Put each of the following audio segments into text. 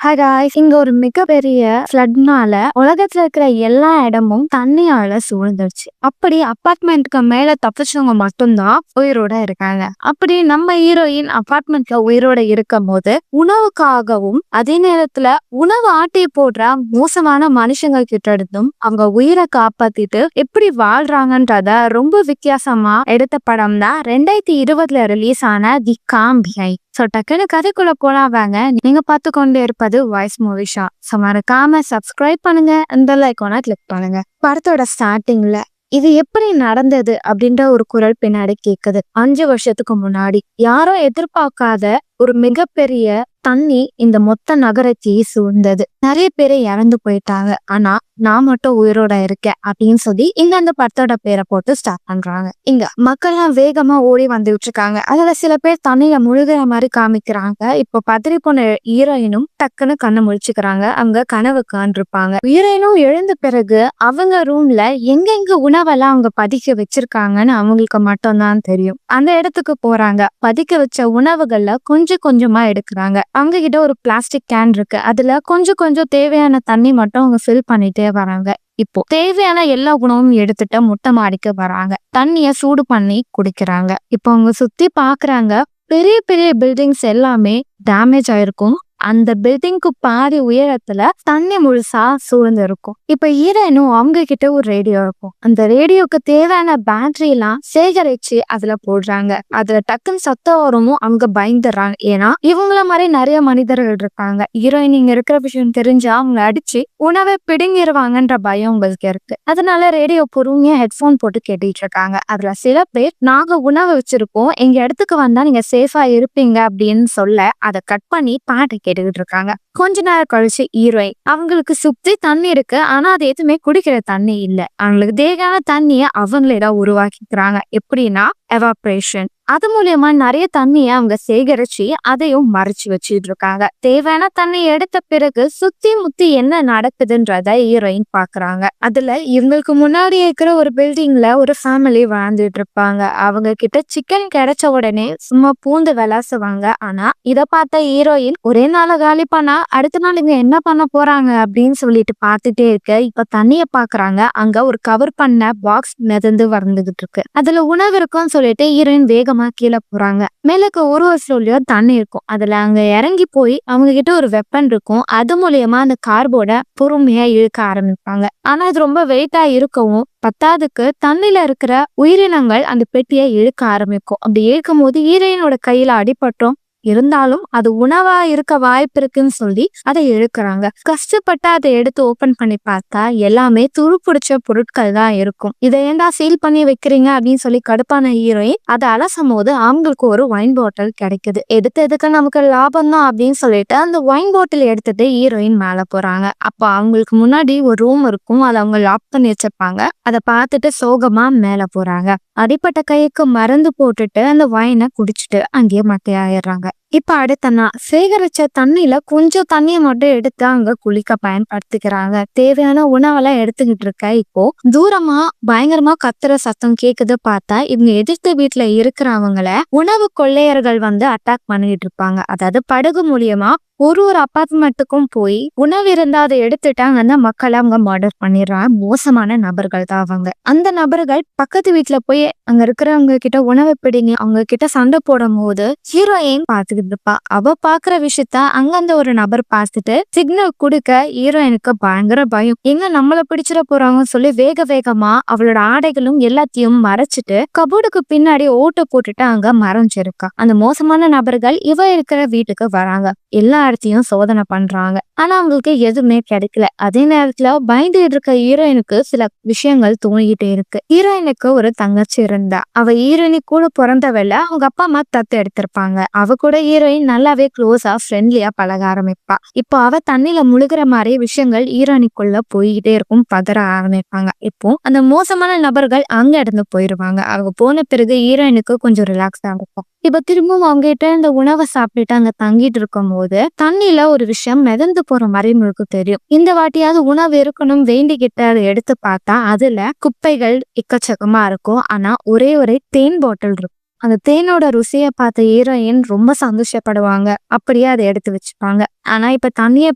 Hi guys, இங்க ஒரு மிகப்பெரிய ஃப்ளட்னால உலகத்துல இருக்கிற எல்லா இடமும் தண்ணியால சூழ்ந்துருச்சு. அப்படி அபார்ட்மெண்ட்க்கு மேல தப்பிச்சவங்க மட்டும்தான் உயிரோட இருக்காங்க. அப்படி நம்ம ஹீரோயின் அபார்ட்மெண்ட்ல உயிரோட இருக்கும் போது உணவுக்காகவும் அதே நேரத்துல உணவு ஆட்டி போடுற மோசமான மனுஷங்க கிட்ட இருந்தும் அவங்க உயிரை காப்பாத்திட்டு எப்படி வாழ்றாங்கன்றத ரொம்ப வித்தியாசமா எடுத்த படம் தான் 2020 ரிலீஸ் ஆன தி காம்பியை. ஸோ டக்குனு கதைக்குள்ள போலாம் வாங்க. நீங்க பார்த்து கொண்டு இருப்பது வாய்ஸ் மூவி ஷா. ஸோ மறக்காம சப்ஸ்கிரைப் பண்ணுங்க, இந்த லைக்கான கிளிக் பண்ணுங்க. படத்தோட ஸ்டார்டிங்ல இது எப்படி நடந்தது அப்படின்ற ஒரு குரல் பின்னாடி கேக்குது. 5 வருஷத்துக்கு முன்னாடி யாரோ எதிர்பார்க்காத ஒரு மிகப்பெரிய தண்ணி இந்த மொத்த நகரத்தையே சூழ்ந்தது. நிறைய பேரை இறந்து போயிட்டாங்க. ஆனா நான் மட்டும் உயிரோட இருக்கேன் அப்படின்னு சொல்லி இந்த படத்தோட பேரை போட்டு ஸ்டார்ட் பண்றாங்க. இங்க மக்கள்லாம் வேகமா ஓடி வந்துட்டு இருக்காங்க. அதுல சில பேர் தண்ணியில முழுகிற மாதிரி காமிக்கிறாங்க. இப்போ பதறி போன ஹீரோயினும் டக்குன்னு கண்ணை முழிச்சுக்கிறாங்க. அவங்க கனவு காண்டிருப்பாங்க. ஹீரோயினும் எழுந்த பிறகு அவங்க ரூம்ல எங்கெங்க உணவெல்லாம் அவங்க பதிக்க வச்சிருக்காங்கன்னு அவங்களுக்கு மட்டும்தான் தெரியும். அந்த இடத்துக்கு போறாங்க. பதிக்க வச்ச உணவுகள்ல கொஞ்சம் கொஞ்சமா எடுக்கிறாங்க. அவங்க கிட்ட ஒரு பிளாஸ்டிக் கேன் இருக்கு. அதுல கொஞ்சம் தேவையான தண்ணி மட்டும் அவங்க ஃபில் பண்ணிட்டே வராங்க. இப்போ தேவையான எல்லா உணவும் எடுத்துட்டு மொட்டை மாடிக்கு வராங்க. தண்ணிய சூடு பண்ணி குடிக்கிறாங்க. இப்போ அவங்க சுத்தி பாக்குறாங்க. பெரிய பெரிய பில்டிங்ஸ் எல்லாமே டேமேஜ் ஆயிருக்கும். அந்த பில்டிங்க்கு பாதி உயரத்துல தண்ணி முழுசா சூழ்ந்து இருக்கும். இப்ப ஹீரோயினும் அவங்க கிட்ட ஒரு ரேடியோ இருக்கும். அந்த ரேடியோக்கு தேவையான பேட்டரி எல்லாம் சேகரிச்சு அதுல போடுறாங்க. அதுல டக்குன்னு சத்தம் வரவும் அவங்க பயந்துடுறாங்க. ஏன்னா இவங்கள மாதிரி நிறைய மனிதர்கள் இருக்காங்க. ஹீரோயின் இங்க இருக்கிற விஷயம் தெரிஞ்சா அவங்க அடிச்சு உணவை பிடுங்கிடுவாங்கன்ற பயம் உங்களுக்கு இருக்கு. அதனால ரேடியோ பொறுமையா ஹெட்போன் போட்டு கேட்டுட்டு இருக்காங்க. அதுல சில பேர் நாங்க உணவு வச்சிருக்கோம், எங்க இடத்துக்கு வந்தா நீங்க சேஃபா இருப்பீங்க அப்படின்னு சொல்ல அதை கட் பண்ணி பாட்டு கேட்டுக்கிட்டு இருக்காங்க. கொஞ்ச நேரம் கழிச்சு ஹீரோயின் அவங்களுக்கு சுத்தி தண்ணி இருக்கு. ஆனா அது எதுவுமே குடிக்கிற தண்ணி இல்ல. அவங்களுக்கு தேவையான தண்ணிய அவங்களேதான் உருவாக்கிக்கிறாங்க. எப்படின்னா எவாப்ரேஷன். அது மூலியமா நிறைய தண்ணிய அவங்க சேகரிச்சு அதையும் மறைச்சு வச்சுட்டு இருக்காங்க. தேவையான தண்ணி எடுத்த பிறகு சுத்தி முத்தி என்ன நடக்குதுன்றத ஹீரோயின் பாக்குறாங்க. அதுல இவங்களுக்கு முன்னாடி இருக்கிற ஒரு பில்டிங்ல ஒரு ஃபேமிலி வாழ்ந்துட்டு இருப்பாங்க. அவங்க கிட்ட சிக்கன் கிடைச்ச உடனே சும்மா பூந்து விளாசுவாங்க. ஆனா இத பார்த்த ஹீரோயின் ஒரே நாள காலி பண்ணா அடுத்த நாள் இவங்க என்ன பண்ண போறாங்க அப்படின்னு சொல்லிட்டு பார்த்துட்டே இருக்க இப்ப தண்ணிய பாக்குறாங்க. அங்க ஒரு கவர் பண்ண பாக்ஸ் மிதந்து வந்துகிட்டு இருக்கு. அதுல உணவு இருக்கும்னு சொல்லிட்டு ஹீரோயின் வேகமா கீழே போறாங்க. மேலுக்கு ஒரு ஃப்ளோர்லயோ தண்ணி இருக்கும். அதுல அங்க இறங்கி போய் அவங்க கிட்ட ஒரு வெப்பன் இருக்கும். அது மூலியமா அந்த கார்போர்ட பொறுமையா இழுக்க ஆரம்பிப்பாங்க. ஆனா இது ரொம்ப வெயிட்டா இருக்கவும் பத்தாவதுக்கு தண்ணில இருக்கிற உயிரினங்கள் அந்த பெட்டியை இழுக்க ஆரம்பிக்கும். அப்படி இழுக்கும் போது ஹீரோயினோட கையில அடிபட்டும் இருந்தாலும் அது உணவா இருக்க வாய்ப்பு இருக்குன்னு சொல்லி அதை இழுக்கிறாங்க. கஷ்டப்பட்டு அதை எடுத்து ஓபன் பண்ணி பார்த்தா எல்லாமே துரு பிடிச்ச பொருட்கள் தான் இருக்கும். இதை ஏண்டா சீல் பண்ணி வைக்கிறீங்க அப்படின்னு சொல்லி கடுப்பான ஹீரோயின் அதை அலசும் போது அவங்களுக்கு ஒரு ஒயின் பாட்டில் கிடைக்குது. எதுக்கு நமக்கு லாபம் தான் அப்படின்னு சொல்லிட்டு அந்த ஒயின் பாட்டில் எடுத்துட்டு ஹீரோயின் மேல போறாங்க. அப்ப அவங்களுக்கு முன்னாடி ஒரு ரூம் இருக்கும். அதை அவங்க லாக் பண்ணி வச்சிருப்பாங்க. அதை பார்த்துட்டு சோகமா மேல போறாங்க. அடிப்பட்ட கைக்கு மருந்து போட்டுட்டு அந்த ஒயினை குடிச்சிட்டு அங்கேயே மட்டையாயிடுறாங்க. இப்ப அடுத்த நாள் சேகரிச்ச தண்ணியில கொஞ்சம் தண்ணியை மட்டும் எடுத்து அங்க குளிக்க பயன்படுத்திக்கிறாங்க. தேவையான உணவெல்லாம் எடுத்துக்கிட்டு இருக்க இப்போ தூரமா பயங்கரமா கத்துற சத்தம் கேக்குது. பார்த்தா இவங்க எதிர்த்து வீட்டுல இருக்கிறவங்கள உணவு கொள்ளையர்கள் வந்து அட்டாக் பண்ணிட்டு இருப்பாங்க. அதாவது படகு மூலியமா ஒரு அபார்ட்மெண்ட்டுக்கும் போய் உணவு இருந்தா அதை எடுத்துட்டாங்க. அந்த மக்களை அவங்க மர்டர் பண்ணிடுறாங்க. மோசமான நபர்கள் தான் அவங்க. அந்த நபர்கள் பக்கத்து வீட்டுல போய் அங்க இருக்கிறவங்க கிட்ட உணவு பிடிங்க அவங்க கிட்ட சண்டை போடும் போது ஹீரோயின் பார்த்துக்கிட்டு இருப்பா. அவ பாக்குற விஷயத்த அங்க ஒரு நபர் பார்த்துட்டு சிக்னல் கொடுக்க ஹீரோயினுக்கு பயங்கர பயம். எங்க நம்மள பிடிச்சிட போறாங்கன்னு சொல்லி வேகமா அவளோட ஆடைகளும் எல்லாத்தையும் மறைச்சிட்டு கபோர்டுக்கு பின்னாடி ஓட்ட போட்டுட்டு அங்க மறைஞ்சிருக்கா. அந்த மோசமான நபர்கள் இவ இருக்கிற வீட்டுக்கு வராங்க. எல்லா இடத்தையும் சோதனை பண்றாங்க. ஆனா அவங்களுக்கு எதுவுமே கிடைக்கல. அதே நேரத்துல பயந்துட்டு இருக்க ஹீரோயினுக்கு சில விஷயங்கள் தோணிக்கிட்டே இருக்கு. ஹீரோயினுக்கு ஒரு தங்கச்சி இருந்தா. அவ ஹீரோயினி கூட பிறந்தவள அவங்க அப்பா அம்மா தத்து எடுத்திருப்பாங்க. அவ கூட ஹீரோயின் நல்லாவே க்ளோஸா ஃப்ரெண்ட்லியா பழக ஆரம்பிப்பா. இப்போ அவ தண்ணியில முழுகிற மாதிரி விஷயங்கள் ஹீரோயினுக்குள்ள போய்கிட்டே இருக்கும். பதற ஆரம்பிப்பாங்க. இப்போ அந்த மோசமான நபர்கள் அங்க இருந்து போயிருவாங்க. அவங்க போன பிறகு ஹீரோயினுக்கு கொஞ்சம் ரிலாக்ஸா இருக்கும். இப்ப திரும்பவும் அவங்க கிட்ட இந்த உணவை சாப்பிட்டுட்டு அங்க தங்கிட்டு இருக்கும் போது தண்ணியில ஒரு விஷயம் மிதந்து போற மாதிரி உங்களுக்கு தெரியும். இந்த வாட்டியாவது உணவு இருக்கணும் வேண்டிக்கிட்ட அதை எடுத்து பார்த்தா அதுல குப்பைகள் எக்கச்சக்கமா இருக்கும். ஆனா ஒரே தேன் பாட்டில் இருக்கும். அந்த தேனோட ருசியை பார்த்த ஹீரோயின் ரொம்ப சந்தோஷப்படுவாங்க. அப்படியே அதை எடுத்து வச்சுப்பாங்க. ஆனா இப்ப தண்ணிய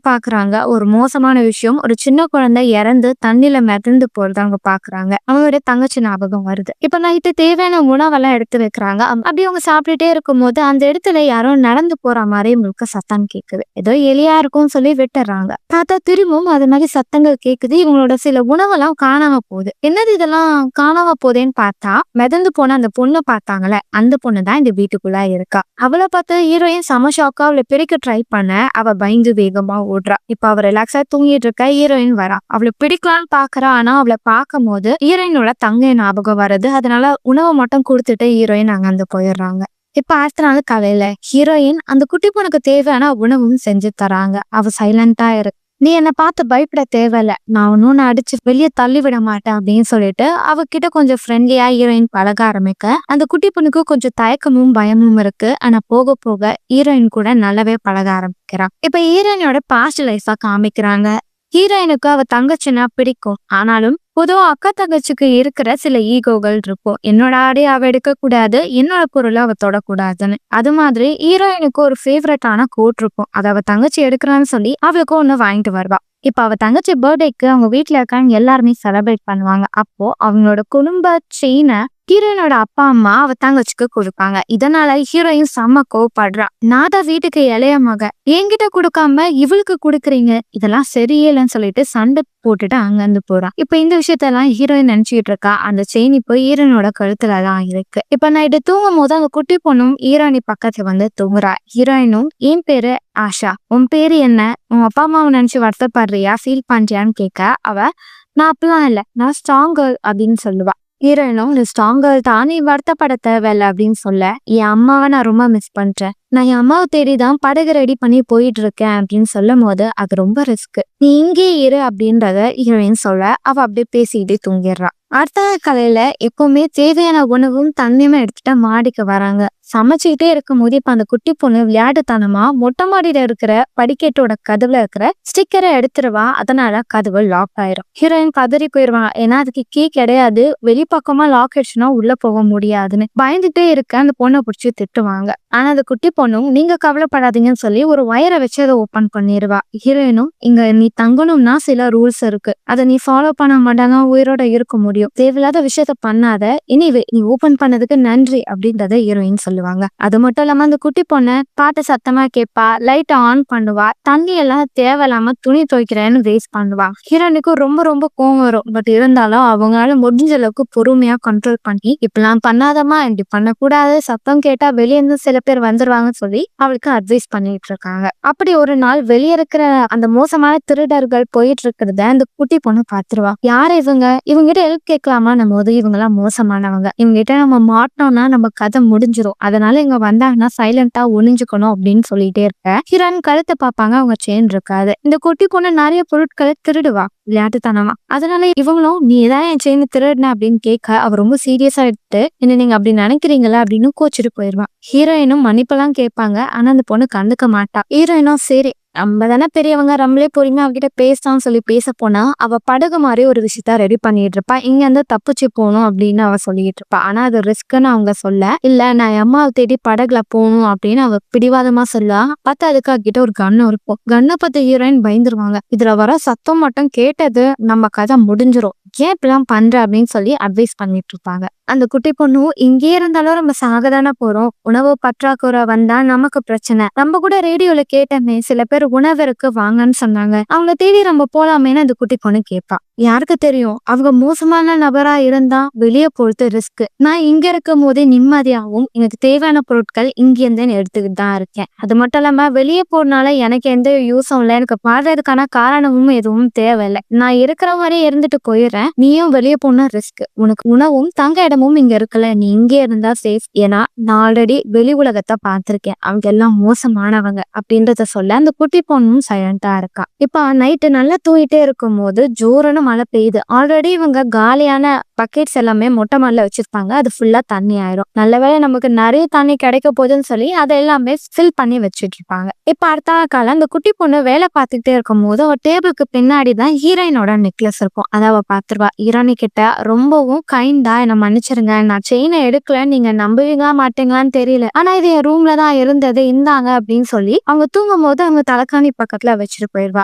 பாக்குறாங்க. ஒரு மோசமான விஷயம், ஒரு சின்ன குழந்தை இறந்து தண்ணியில மிதந்து போறத அவங்க பாக்குறாங்க. அவங்களுடைய தங்கச்சி ஞாபகம் வருது. இப்ப நைட்டு தேவையான உணவெல்லாம் எடுத்து வைக்கிறாங்க. அப்படி அவங்க சாப்பிட்டுட்டே இருக்கும்போது அந்த இடத்துல யாரோ நடந்து போற மாதிரி முழுக்க சத்தம் கேக்குது. ஏதோ எலியா இருக்கும்னு சொல்லி விட்டுறாங்க. பார்த்தா திரும்பவும் அது மாதிரி சத்தங்கள் கேக்குது. இவங்களோட சில உணவெல்லாம் காணாம போகுது. என்னது இதெல்லாம் காணாம போதேன்னு பார்த்தா, மிதந்து போன அந்த பொண்ணு பார்த்தாங்களே, அந்த பொண்ணு தான் இந்த வீட்டுக்குள்ள இருக்கா. அவளை பார்த்து ஹீரோயின் செம ஷாக்கா அவளை பிரிக்க ட்ரை பண்ண, அவ பயந்து வேகமா ஓடுறா. இப்ப அவ ரிலாக்ஸா தூங்கிட்டு இருக்க, ஹீரோயின் வரா. அவளை பிடிக்கலான்னு பாக்குறா. ஆனா அவளை பார்க்கும் போது ஹீரோயினோட தங்கை ஞாபகம் வருது. அதனால உணவை மட்டும் கொடுத்துட்டு ஹீரோயின் அங்கிருந்து போயிடுறாங்க. இப்ப அடுத்த நாள் காலையில ஹீரோயின் அந்த குட்டி பொண்ணுக்கு தேவையான உணவும் செஞ்சு தராங்க. அவ சைலண்டா இருக்கு. நீ என்னை பார்த்து பயப்பட தேவையில்ல, நான் ஒன்னு அடிச்சு வெளியே தள்ளி விட மாட்டேன் அப்படின்னு சொல்லிட்டு அவகிட்ட கொஞ்சம் ஃப்ரெண்ட்லியா ஹீரோயின் பழக ஆரம்பிக்க, அந்த குட்டி பொண்ணுக்கு கொஞ்சம் தயக்கமும் பயமும் இருக்கு. ஆனா போக போக ஹீரோயின் கூட நல்லாவே பழக ஆரம்பிக்கிறான். இப்ப ஹீரோயினோட பாஸ்ட் லைஃபா காமிக்கிறாங்க. ஹீரோயினுக்கு அவ தங்கச்சின்னா பிடிக்கும். ஆனாலும் பொதுவா அக்கா தங்கச்சிக்கு இருக்கிற சில ஈகோகள் இருக்கும். என்னோட ஆடையை அவ எடுக்க கூடாது, என்னோட பொருளை அவ தொடக்கூடாதுன்னு. அது மாதிரி ஹீரோயினுக்கு ஒரு ஃபேவரட்டான கோட் இருக்கும். அதை அவ தங்கச்சி எடுக்கிறான்னு சொல்லி அவளுக்கு ஒண்ணு வாங்கிட்டு வருவா. இப்ப அவ தங்கச்சி பர்த்டேக்கு அவங்க வீட்டுல இருக்காங்க எல்லாருமே செலிப்ரேட் பண்ணுவாங்க. அப்போ அவங்களோட குடும்ப செயினை ஹீரோயினோட அப்பா அம்மா அவ தங்கச்சிக்கு கொடுப்பாங்க. இதனால ஹீரோயின் செம்ம கோவப்படுறா. நான் தான் வீட்டுக்கு இளைய மக, என்கிட்ட கொடுக்காம இவளுக்கு கொடுக்குறீங்க, இதெல்லாம் சரியில்லைன்னு சொல்லிட்டு சண்டை போட்டுட்டு அங்கிருந்து போறான். இப்ப இந்த விஷயத்தெல்லாம் ஹீரோயின் நினைச்சுட்டு இருக்கா. அந்த செயின் இப்போ ஹீரோயினோட கழுத்துலதான் இருக்கு. இப்ப நைட்டு தூங்கும் போது அந்த குட்டி பொண்ணும் ஹீரோயினி பக்கத்துல வந்து தூங்குறா. ஹீரோயினும் என் பேரு ஆஷா, உன் பேரு என்ன, உன் அப்பா அம்மாவை நினைச்சு வருத்தப்படுறியா, ஃபீல் பண்றியான்னு கேட்க, அவ நான் அப்படிலாம் இல்லை, நான் ஸ்ட்ராங் கேர்ள் அப்படின்னு சொல்லுவா. ஹீரோயினும் நீ ஸ்ட்ராங் கேர்ள் தான், நீ வருத்தப்பட தேவையில்ல அப்படின்னு சொல்ல, என் அம்மாவை நான் ரொம்ப மிஸ் பண்றேன், நான் என் அம்மாவை தேடிதான் படகு ரெடி பண்ணி போயிட்டு இருக்கேன் அப்படின்னு சொல்லும் போது அது ரொம்ப ரிஸ்க், நீ இங்கே இரு அப்படின்றத ஹீரோயின் சொல்ல, அவ அப்படியே பேசிக்கிட்டே தூங்கிடுறா. அடுத்த காலையில எப்பவுமே தேவையான உணவும் தண்ணியுமே எடுத்துட்டு மாடிக்கு வராங்க. சமைச்சுக்கிட்டே இருக்கும் போது இப்ப அந்த குட்டி பொண்ணு விளையாட்டுத்தனமா மொட்டை மாடியில இருக்கிற படிக்கட்டோட கதவுல இருக்கிற ஸ்டிக்கரை எடுத்துருவா. அதனால கதவு லாக் ஆயிரும். ஹீரோயின் கதறி போயிடுவான். ஏன்னா அதுக்கு கீ கிடையாது, வெளிப்பக்கமா லாக் ஆயிடுச்சுன்னா உள்ள போக முடியாதுன்னு பயந்துட்டே இருக்க அந்த பொண்ணை பிடிச்சி திட்டுவாங்க. ஆனா அந்த குட்டி பொண்ணும் நீங்க கவலைப்படாதீங்கன்னு சொல்லி ஒரு வயரை வச்சு அதை ஓப்பன் பண்ணிடுவா. ஹீரோயினும் இங்க நீ தங்கணும்னா சில ரூல்ஸ் இருக்கு, அதை நீ ஃபாலோ பண்ண மாட்டாங்க உயிரோட இருக்க முடியும், தேவையில்லாத விஷயத்த பண்ணாத, இனிவே நீ ஓபன் பண்ணதுக்கு நன்றி அப்படின்றத ஹீரோயின் சொல்லுவாங்க. அது மட்டும் இல்லாம அந்த குட்டி பொண்ணு பாட்டு சத்தமா கேட்பா, லைட் ஆன் பண்ணுவா, தண்ணி எல்லாம் தேவையில்லாம துணி துவைக்கிறேன்னு வேஸ்ட் பண்ணுவா. ஹீரோயினுக்கு ரொம்ப ரொம்ப கோவம் வரும். பட் இருந்தாலும் அவங்களால முடிஞ்ச அளவுக்கு பொறுமையா கண்ட்ரோல் பண்ணி இப்பெல்லாம் பண்ணாதமா, இப்படி பண்ணக்கூடாது, சத்தம் கேட்டா வெளியே இருந்து சில பேர் வந்துருவாங்கன்னு சொல்லி அவளுக்கு அட்வைஸ் பண்ணிட்டு இருக்காங்க. அப்படி ஒரு நாள் வெளியே இருக்கிற அந்த மோசமான திருடர்கள் போயிட்டு இருக்கிறத அந்த குட்டி பொண்ணு பாத்துருவா. யாரு இவங்க, இவங்கிட்ட ஹெல்ப் கேட்கலாமா, நம்ம போது இவங்க எல்லாம் மோசமானவங்க, இவங்க கிட்ட நம்ம மாட்டோம்னா நம்ம கதை முடிஞ்சிரும், அதனால இங்க வந்தாங்கன்னா சைலண்டா ஒளிஞ்சுக்கணும் அப்படின்னு சொல்லிட்டே இருக்க. ஹீரோயின் கழுத்தை பார்ப்பாங்க, அவங்க செயின் இருக்காது. இந்த குட்டி பொண்ணு நிறைய பொருட்களை திருடுவா விளையாட்டுத்தனமா. அதனால இவங்களும் நீ ஏதாவது என் செயின் திருடுன அப்படின்னு கேட்க அவர் ரொம்ப சீரியஸா எடுத்து என்ன நீங்க அப்படி நினைக்கிறீங்களா அப்படின்னு கோச்சிட்டு போயிடுவான். ஹீரோயினும் மன்னிப்பெல்லாம் கேட்பாங்க. ஆனா அந்த பொண்ணு கண்டுக்க மாட்டா. ஹீரோயினும் சரி நம்ம தானே பெரியவங்க, நம்மளே பொறுமையா அவகிட்ட பேசலாம்னு சொல்லி பேச போனா அவ படகு மாதிரி ஒரு விஷயத்த ரெடி பண்ணிட்டு இருப்பா. இங்க இருந்து தப்பிச்சு போகணும் அப்படின்னு அவ சொல்லிட்டு இருப்பா. ஆனா அது ரிஸ்க்னு அவங்க சொல்ல, இல்ல நான் அம்மாவை தேடி படகுல போகணும் அப்படின்னு அவ பிடிவாதமா சொல்ல, பார்த்தா அதுக்கு அவகிட்ட ஒரு கன்னு இருக்கும். கன்னை பத்தி ஹீரோயின் பயந்துருவாங்க. இதுல வர சத்தம் மட்டும் கேட்டது நம்ம கதை முடிஞ்சிரும், ஏன் இப்படிலாம் பண்ற அப்படின்னு சொல்லி அட்வைஸ் பண்ணிட்டு இருப்பாங்க. அந்த குட்டி பொண்ணும் இங்கே இருந்தாலும் நம்ம சாகதானே போறோம், உணவு பற்றாக்குறை வந்தா நமக்கு பிரச்சனை, நம்ம கூட ரேடியோல கேட்டோமே சில பேர் உணவிற்கு வாங்கன்னு சொன்னாங்க, அவங்க தேடி நம்ம போலாமேன்னு அந்த குட்டி பொண்ணு கேட்பா. யாருக்கு தெரியும், அவங்க மோசமான நபரா இருந்தா வெளியே போறது ரிஸ்க், நான் இங்க இருக்கும் போதே நிம்மதியாகவும் எனக்கு தேவையான பொருட்கள் இங்கிருந்தே எடுத்துக்கிட்டு தான் இருக்கேன், அது மட்டும் இல்லாம வெளியே போறதுனால எனக்கு எந்த யூஸும் இல்லை, எனக்கு பாடுறதுக்கான காரணமும் எதுவும் தேவையில்லை, நான் இருக்கிற மாதிரியே இருந்துட்டு போயிடுறேன், நீயும் வெளியே போனா ரிஸ்க், உனக்கு உணவும் தங்க இடமும் இங்க இருக்கல, நீ இங்கே இருந்தா சேஃப், ஏன்னா நான் ஆல்ரெடி வெளி உலகத்தை பார்த்திருக்கேன், அவங்க எல்லாம் மோசமானவங்க அப்படின்றத சொல்ல அந்த குட்டி பொண்ணும் சைலண்டா இருக்கா. இப்ப நைட்டு நல்லா தூங்கிட்டே இருக்கும் போது ஜோரன்னு மழை பெய்யுது. ஆல்ரெடி இவங்க காலியான பக்கெட்ஸ் எல்லாமே மொட்டை மாடல வச்சிருப்பாங்க. அது ஃபுல்லா தண்ணி ஆயிரும். நல்ல வேளை நமக்கு நிறைய தண்ணி கிடைக்க போகுதுன்னு சொல்லி அதை எல்லாமே ஃபில் பண்ணி வச்சுட்டு இருப்பாங்க. இப்ப அடுத்த காலம் அந்த குட்டி பொண்ணு வேலை பார்த்துக்கிட்டே இருக்கும் போது ஒரு டேபிளுக்கு பின்னாடி தான் ஹீரோயினோட நெக்லஸ் இருக்கும். அதை அவ பாத்துருவா. ஹீரோனி கிட்ட ரொம்பவும் கைண்டா என்ன மன்னிச்சிருங்க, நான் செயினை எடுக்கல, நீங்க நம்புவீங்களா மாட்டீங்களான்னு தெரியல, ஆனா இது என் ரூம்ல தான் இருந்தது, இந்தாங்க அப்படின்னு சொல்லி அவங்க தூங்கும் போது அவங்க தலைக்காணி பக்கத்துல வச்சுட்டு போயிடுவா.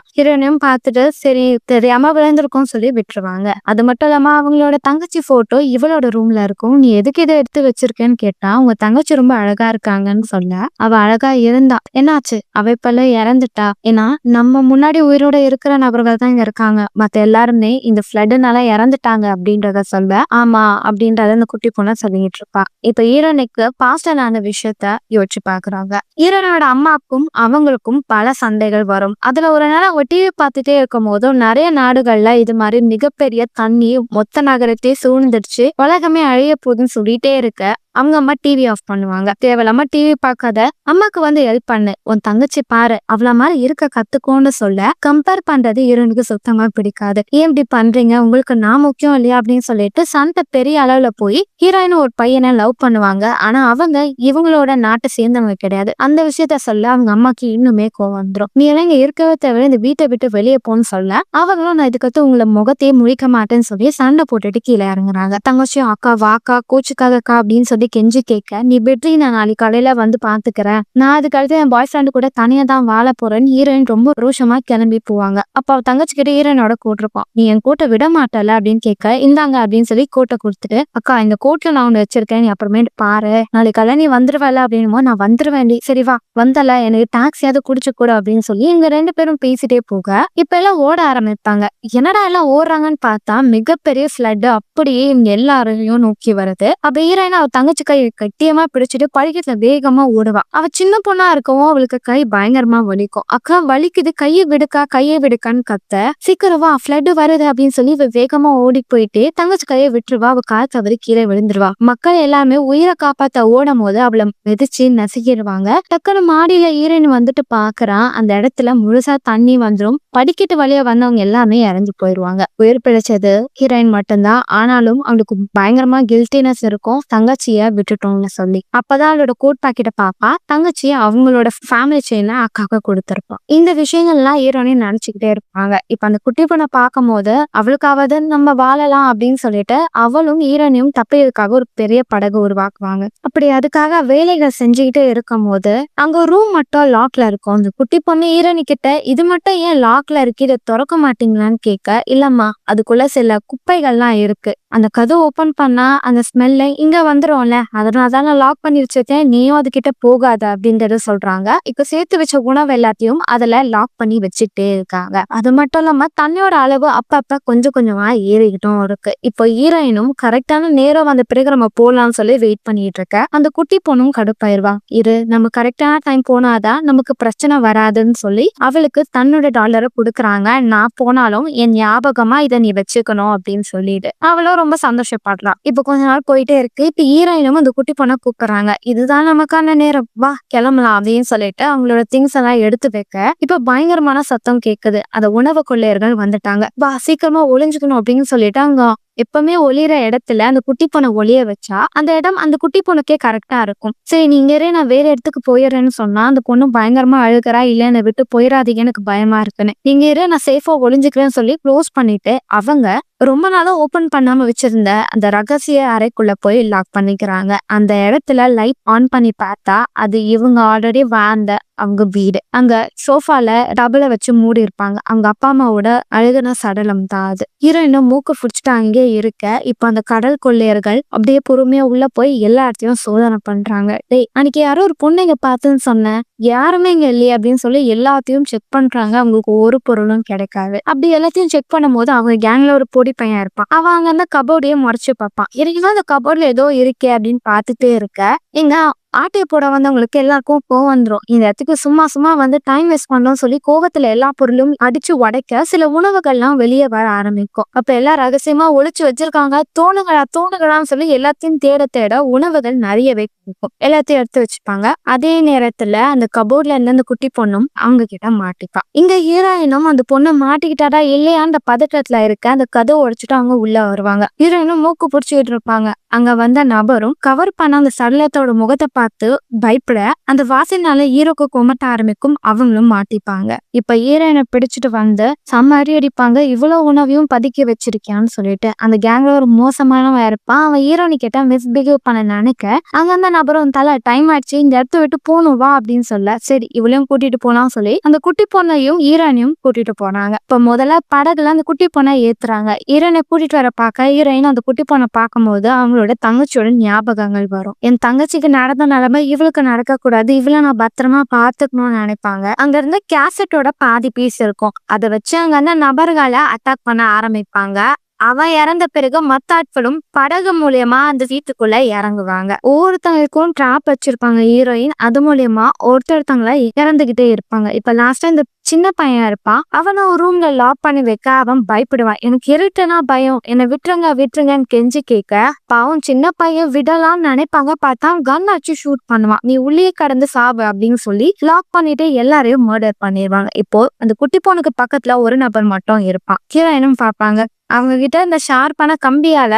ஹீரோனையும் பார்த்துட்டு சரி தெரியாம விழுந்திருக்கும் சொல்லி விட்டுருவாங்க. அது மட்டும் இல்லாம அவங்களோட தங்கச்சி போட்டோ இவளோட ரூம்ல இருக்கும். நீ எதுக்கு இதை எடுத்து வச்சிருக்கேன்னு கேட்டா அவங்க தங்கச்சி ரொம்ப அழகா இருக்காங்கன்னு சொல்ல அவ அழகா இருந்தா. என்னாச்சு, அவ இப்ப இறந்துட்டா. ஏன்னா நம்ம முன்னாடி உயிரோட இருக்கிற நபர்கள் தான் இங்க இருக்காங்க, மத்த எல்லாருமே இந்த ஃபிளட்னால இறந்துட்டாங்க அப்படின்றத சொல்ல ஆமா அப்படின்றத அந்த குட்டி பொண்ணு சொல்லிட்டு இருப்பா. இப்ப ஈரனுக்கு பாஸ்டர் ஆன விஷயத்த யோசிச்சு பாக்குறாங்க. ஈரனோட அம்மாக்கும் அவங்களுக்கும் பல சண்டைகள் வரும். அதுல ஒரு நாள் அவங்க டிவி பார்த்துட்டே இருக்கும் போதும் நிறைய நாடுகள்ல இது மாதிரி மிகப்பெரிய தண்ணி மொத்த நகரத்தையே சூழ்ந்துடுச்சு, உலகமே அழிய போகுதுன்னு சொல்லிட்டே இருக்க அவங்க அம்மா டிவி ஆஃப் பண்ணுவாங்க. தேவையில்லாம டிவி பார்க்காத, அம்மாக்கு ஹெல்ப் பண்ணு, உன் தங்கச்சி பாரு, அவ்வளவு மாதிரி இருக்க கத்துக்கோன்னு சொல்ல கம்பேர் பண்றது ஹீரோனுக்கு சுத்தமா பிடிக்காது. ஏன் இப்படி பண்றீங்க, உங்களுக்கு நான் முக்கியம் இல்லையா அப்படின்னு சொல்லிட்டு சண்டை பெரிய அளவுல போய் ஹீரோயின் ஒரு பையனை லவ் பண்ணுவாங்க. ஆனா அவங்க இவங்களோட நாட்டை சேர்ந்தவங்க கிடையாது. அந்த விஷயத்த சொல்ல அவங்க அம்மாக்கு இன்னுமே கோவம் வந்துடும். நீ எல்லாம் இங்க இருக்கவே தவிர இந்த வீட்டை விட்டு வெளியே போன்னு சொல்ல அவங்களும் நான் இதுக்கடுத்து உங்களை முகத்தையே முழிக்க மாட்டேன்னு சொல்லி சண்டை போட்டுட்டு கீழே இறங்குறாங்க. தங்கச்சியும் அக்கா வாக்கா கோச்சுக்காதக்கா அப்படின்னு சொல்லி கெஞ்சி கேட்க நீ பெட்ரி நான் நாளைக்கு காலையில வந்து பாத்துக்கிறேன், நான் அதுக்கடுத்து என் பாய் ஃப்ரெண்டு கூட தனியா தான் வாழ போறேன்னு ஹீரோயின் ரொம்ப ரோஷமா கிளம்பி போவாங்க. அப்ப அவ தங்கச்சி கிட்ட ஹீரோயினோட கோட் இருப்பான். நீ என் கோட்டை விட மாட்டல அப்படின்னு கேட்க இந்தாங்க அப்படின்னு சொல்லி கோட்டை கொடுத்துட்டு அக்கா இந்த கோட்ல நான் ஒண்ணு வச்சிருக்கேன், நீ அப்புறமேட்டு பாரு, நாளைக்கு காலையில நீ வந்துருவல அப்படின்னு நான் வந்துருவேண்டி, சரி வா வந்தல எனக்கு டாக்ஸியாவது குடிச்சு கூட அப்படின்னு சொல்லி இங்க ரெண்டு பேரும் பேசிட்டே போக இப்ப எல்லாம் ஓட ஆரம்பிப்பாங்க. என்னடா எல்லாம் ஓடுறாங்கன்னு பார்த்தா மிகப்பெரிய ஃபிளட் அப்படியே இவங்க எல்லாரையும் நோக்கி வருது. அப்ப ஹீரோயின் அவ தங்கச்சி கை கட்டியமா பிடிச்சிட்டு படிக்கட்டுல வேகமா ஓடுவா. அவ சின்ன பொண்ணா இருக்கவும் அவளுக்கு கை பயங்கரமா வலிக்கும். அக்கா வலிக்குது, கையை விடுக்கா கையை விடுக்கான்னு கத்த சீக்கிரமா ஃபிளட் வருது அப்படின்னு சொல்லி இவ வேகமா ஓடி போயிட்டு தங்கச்சி கையை விட்டுருவா. அவ கால் தவறி கீழே விழுந்துருவா. மக்கள் எல்லாமே உயிரை காப்பாத்த ஓடும் போது அவளை மிதிச்சு நசுக்கிடுவாங்க. டக்குனு மாடியில ஹீரோயின் வந்துட்டு பாக்குறான். அந்த இடத்துல முழுசா தண்ணி வந்துடும். படிக்கட்டு வழியா வந்தவங்க எல்லாமே இறந்து போயிருவாங்க. உயிர் பிழைச்சது ஹீரோயின் மட்டும்தான். ஆனாலும் அவளுக்கு பயங்கரமா கில்ட்டினஸ் இருக்கும், தங்கச்சிய விட்டுட்டோம்னு சொல்லி. அப்பதான் அவளோட கோட் பாக்கெட்டை பாப்பா. தங்கச்சி அவங்களோட ஃபேமிலி செயினை அக்காவுக்கு கொடுத்துருப்பான். இந்த விஷயங்கள்லாம் ஹீரோனையும் நினைச்சுக்கிட்டே இருப்பாங்க. இப்ப அந்த குட்டி பொண்ணை பார்க்கும் போது அவளுக்காவது நம்ம வாழலாம் அப்படின்னு சொல்லிட்டு அவளும் ஹீரோனையும் தப்பியதுக்காக ஒரு பெரிய படகு உருவாக்குவாங்க. அப்படி அதுக்காக வேலைகள் செஞ்சுக்கிட்டே இருக்கும் போது அங்க ரூம் மட்டும் லாக்ல இருக்கும். அந்த குட்டி பொண்ணு ஹீரோனி கிட்ட இது மட்டும் ஏன் லாக்ல இருக்கு, இதை திறக்க மாட்டீங்களான்னு கேட்க இல்லம்மா அதுக்குள்ள சில குப்பைகள்லாம் இருக்கு, அந்த கதவு ஓபன் பண்ணா அந்த ஸ்மெல்ல இங்க வந்துரும்ல, அதனாலதான் நான் லாக் பண்ணி வச்சிருக்கேன், நீயும் அது கிட்ட போகாத அப்படின்றத சொல்றாங்க. இப்ப சேர்த்து வச்ச உணவு எல்லாத்தையும் அதுல லாக் பண்ணி வச்சுட்டே இருக்காங்க. அது மட்டும் இல்லாம தண்ணியோட அளவு அப்பப்ப கொஞ்சம் கொஞ்சமா ஏறிக்கிட்டும் இருக்கு. இப்போ ஹீரோயினும் கரெக்டான நேரம் வந்த பிறகு நம்ம போலாம்னு சொல்லி வெயிட் பண்ணிட்டு இருக்க. அந்த குட்டி பொண்ணும் கடுப்பாயிருவா. இரு நம்ம கரெக்டான டைம் போனாதான் நமக்கு பிரச்சனை வராதுன்னு சொல்லி அவளுக்கு தன்னோட டாலரை கொடுக்குறாங்க. நான் போனாலும் என் ஞாபகமா இதை நீ வச்சுக்கணும் அப்படின்னு சொல்லிட்டு அவளும் ரொம்ப சந்தோஷப்படுறா. இப்ப கொஞ்ச நாள் போயிட்டே இருக்கு. இப்ப ஹீரோயினும் அந்த குட்டி பொண்ணை கூப்பிடுறாங்க. இதுதான் நமக்கான நேரம், வா கிளம்பலாம் அப்படின்னு சொல்லிட்டு அவங்களோட திங்ஸ் எல்லாம் எடுத்து வைக்க இப்ப பயங்கரமான சத்தம் கேக்குது. அந்த உணவு கொள்ளையர்கள் வந்துட்டாங்க. வா சீக்கிரமா ஒளிஞ்சுக்கணும் அப்படின்னு சொல்லிட்டு அவங்க எப்பவுமே ஒளிற இடத்துல அந்த குட்டி பொண்ணை ஒளிய வச்சா அந்த இடம் அந்த குட்டி பொண்ணுக்கே கரெக்டா இருக்கும். சரி நீங்க நான் வேற இடத்துக்கு போயிடுறேன்னு சொன்னா அந்த பொண்ணு பயங்கரமா அழுகிறா. இல்ல என்னை விட்டு போயிடாதீங்க, எனக்கு பயமா இருக்குன்னு. நீங்க நான் சேஃபா ஒளிஞ்சுக்கிறேன்னு சொல்லி க்ளோஸ் பண்ணிட்டு அவங்க ரொம்ப நாளா ஓபன் பண்ணாம வச்சிருந்த அந்த ரகசிய அறைக்குள்ள போய் லாக் பண்ணிக்கிறாங்க. அந்த இடத்துல லைட் ஆன் பண்ணி பார்த்தா அது இவங்க ஆல்ரெடி வாழ்ந்த அவங்க வீடு. அங்க சோஃபால டபுள வச்சு மூடி இருப்பாங்க. அவங்க அப்பா அம்மாவோட அழுகுன சடலம் தான் அது. ஹீரோயினும் மூக்கு புடிச்சிட்டு அங்கே இருக்க இப்ப அந்த கடல் கொள்ளையர்கள் அப்படியே பொறுமையா உள்ள போய் எல்லா இடத்தையும் சோதனை பண்றாங்க. டேய் அன்னைக்கு யாரோ ஒரு பொண்ணு இங்க பார்த்துன்னு சொன்னேன், யாருமே இங்க இல்லையே அப்படின்னு சொல்லி எல்லாத்தையும் செக் பண்றாங்க. அவங்களுக்கு ஒரு பொருளும் கிடைக்காது. அப்படி எல்லாத்தையும் செக் பண்ணும் போது அவங்க கேங்ல ஒரு பொடி பையன் இருப்பான். அவன் அங்க அந்த கபோர்டையே முறைச்சு பார்ப்பான். எனக்கு அந்த கபோர்ட்ல ஏதோ இருக்கே அப்படின்னு பார்த்துட்டே இருக்க எங்க ஆட்டைய போட வந்தவங்களுக்கு எல்லாருக்கும் கோவம் வந்துரும். இந்த இடத்துக்கு சும்மா சும்மா வந்து டைம் வேஸ்ட் பண்ணோம்னு சொல்லி கோவத்துல எல்லா பொருளும் அடிச்சு உடைக்க சில உணவுகள்லாம் வெளியே வர ஆரம்பிக்கும். அப்ப எல்லாம் ரகசியமா ஒளிச்சு வச்சிருக்காங்க. தோணுங்களா தோணுங்களான்னு சொல்லி எல்லாத்தையும் தேட தேட உணவுகள் நிறையவே கிடைக்கும். எல்லாத்தையும் எடுத்து வச்சுப்பாங்க. அதே நேரத்துல அந்த கபோர்ட்ல இருந்து அந்த குட்டி பொண்ணும் அவங்க கிட்ட மாட்டிப்பா. இங்க ஹீரோயினும் அந்த பொண்ணு மாட்டிக்கிட்டாரா இல்லையா அந்த பதட்டத்துல இருக்க அந்த கதவை உடைச்சிட்டு அவங்க உள்ள வருவாங்க. ஹீரோயினும் மூக்கு பிடிச்சிட்டு இருப்பாங்க. அங்க வந்த நபரும் கவர் பண்ண அந்த சடலத்தோட முகத்தை பார்த்து பயப்பட அந்த வாசனால ஹீரோக்கு குமட்ட ஆரம்பிக்கும். அவங்களும் மாட்டிப்பாங்க. இப்ப ஹீரோயினை பிடிச்சிட்டு வந்து செம்ம அடி அடிப்பாங்க. இவ்வளவு உணவையும் பதுக்கி வச்சிருக்கியான்னு சொல்லிட்டு அந்த கேங்ல ஒரு மோசமானவன் இருப்பான். அவன் ஹீரோனி கிட்ட மிஸ்பிஹேவ் பண்ண நினைக்க அங்க அந்த நபரும் தலை டைம் ஆயிடுச்சு இந்த இடத்த விட்டு போகணும் வா அப்படின்னு சொல்ல சரி இவளையும் கூட்டிட்டு போலாம் சொல்லி அந்த குட்டி பொண்ணையும் ஹீரோனையும் கூட்டிட்டு போனாங்க. இப்ப முதல்ல படகுல அந்த குட்டி பொண்ணை ஏத்துறாங்க. ஹீரோனை கூட்டிட்டு வர பார்க்க ஹீரோயின் அந்த குட்டி பொண்ணை பார்க்கும்போது அவங்களோட தங்கச்சியோட ஞாபகங்கள் வரும். என் தங்கச்சிக்கு நடந்த நிலைமை இவளுக்கு நடக்க கூடாது, இவளை நான் பத்திரமா பாத்துக்கணும்னு நினைப்பாங்க. அங்க இருந்த கேசட்டோட பாதி பீஸ் இருக்கும். அதை வச்சு அங்க இருந்த நபர்களை அட்டாக் பண்ண ஆரம்பிப்பாங்க. அவன் இறந்த பிறகு மத்த ஆட்களும் படகு மூலியமா அந்த வீட்டுக்குள்ள இறங்குவாங்க. ஒவ்வொருத்தவங்களுக்கும் ட்ராப் வச்சிருப்பாங்க ஹீரோயின். அது மூலியமா ஒருத்தவங்களை இறந்துகிட்டே இருப்பாங்க. இப்ப லாஸ்டா இந்த சின்ன பையன் இருப்பான். அவனை ஒரு ரூம்ல லாக் பண்ணி வைக்க அவன் பயப்படுவான். எனக்கு இருட்டுனா பயம், என்னை விட்டுருங்கன்னு கெஞ்சி கேட்க பாவம் சின்ன பையன் விடலாம்னு நினைப்பாங்க. பார்த்தா கன் வச்சு ஷூட் பண்ணுவான். நீ உள்ளே கடந்து சாவு அப்படின்னு சொல்லி லாக் பண்ணிட்டு எல்லாரையும் மர்டர் பண்ணிடுவாங்க. இப்போ அந்த குட்டி பொண்ணுக்கு பக்கத்துல ஒரு நபர் மட்டும் இருப்பான். ஹீரோயினும் பார்ப்பாங்க. அவங்க கிட்ட இந்த ஷார்ப்பான கம்பியால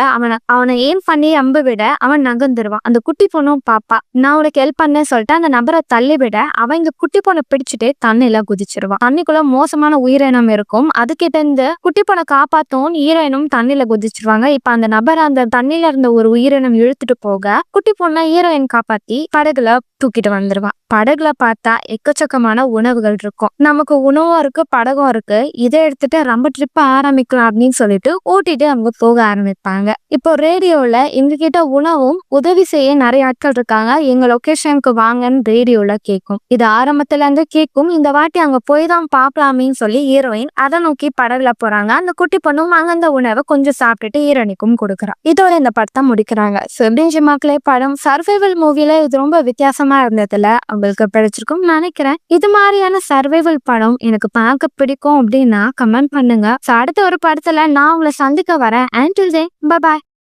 அவனை ஏம் பண்ணி அம்பு விட அவன் நகர்ந்துருவான். அந்த குட்டி பொண்ணும் பாப்பா நான் உனக்கு ஹெல்ப் பண்ணேன்னு சொல்லிட்டு அந்த நபரை தள்ளி விட அவன் இந்த குட்டி பொண்ணை பிடிச்சிட்டு தண்ணில குதிச்சிருவான். தண்ணிக்குள்ள மோசமான உயிரினம் இருக்கும். அதுகிட்ட இந்த குட்டி பொண்ணை காப்பாத்தும் ஹீரோயினும் தண்ணில குதிச்சிருவாங்க. இப்ப அந்த நபர் அந்த தண்ணில இருந்த ஒரு உயிரினம் இழுத்துட்டு போக குட்டி பொண்ணை ஹீரோயின் காப்பாத்தி படகுல தூக்கிட்டு வந்துருவான். படகுல பார்த்தா எக்கச்சக்கமான உணவுகள் இருக்கும். நமக்கு உணவும் இருக்கு படகும் இருக்கு. இதை எடுத்துட்டு ரொம்ப ட்ரிப் ஆரம்பிக்கலாம் அப்படின்னு சொல்லிட்டு ஓட்டிட்டு அவங்க போக ஆரம்பிப்பாங்க. இப்போ ரேடியோல எங்க கிட்ட உணவும் உதவி செய்ய நிறைய ஆட்கள் இருக்காங்க, எங்க லொகேஷனுக்கு வாங்கன்னு ரேடியோல கேட்கும். இது ஆரம்பத்துல இருந்து கேட்கும். இந்த வாட்டி அங்க போய் தான் பாக்கலாமேன்னு சொல்லி ஹீரோயின் அதை நோக்கி படகுல போறாங்க. அந்த குட்டி பொண்ணும் அங்க அந்த உணவை கொஞ்சம் சாப்பிட்டுட்டு ஹீரோனிக்கும் கொடுக்குறான். இதோட இந்த படத்தை முடிக்கிறாங்க. மக்களே படம் சர்வைவல் மூவில இது ரொம்ப வித்தியாசமா இருந்ததுல உங்களுக்கு பிடிச்சிருக்கும் நினைக்கிறேன். இது மாதிரியான சர்வைவல் படம் எனக்கு பார்க்க பிடிக்கும் அப்படின்னா கமெண்ட் பண்ணுங்க. அடுத்த ஒரு படத்துல நான் உங்களை சந்திக்க வரேன். Until then, bye bye.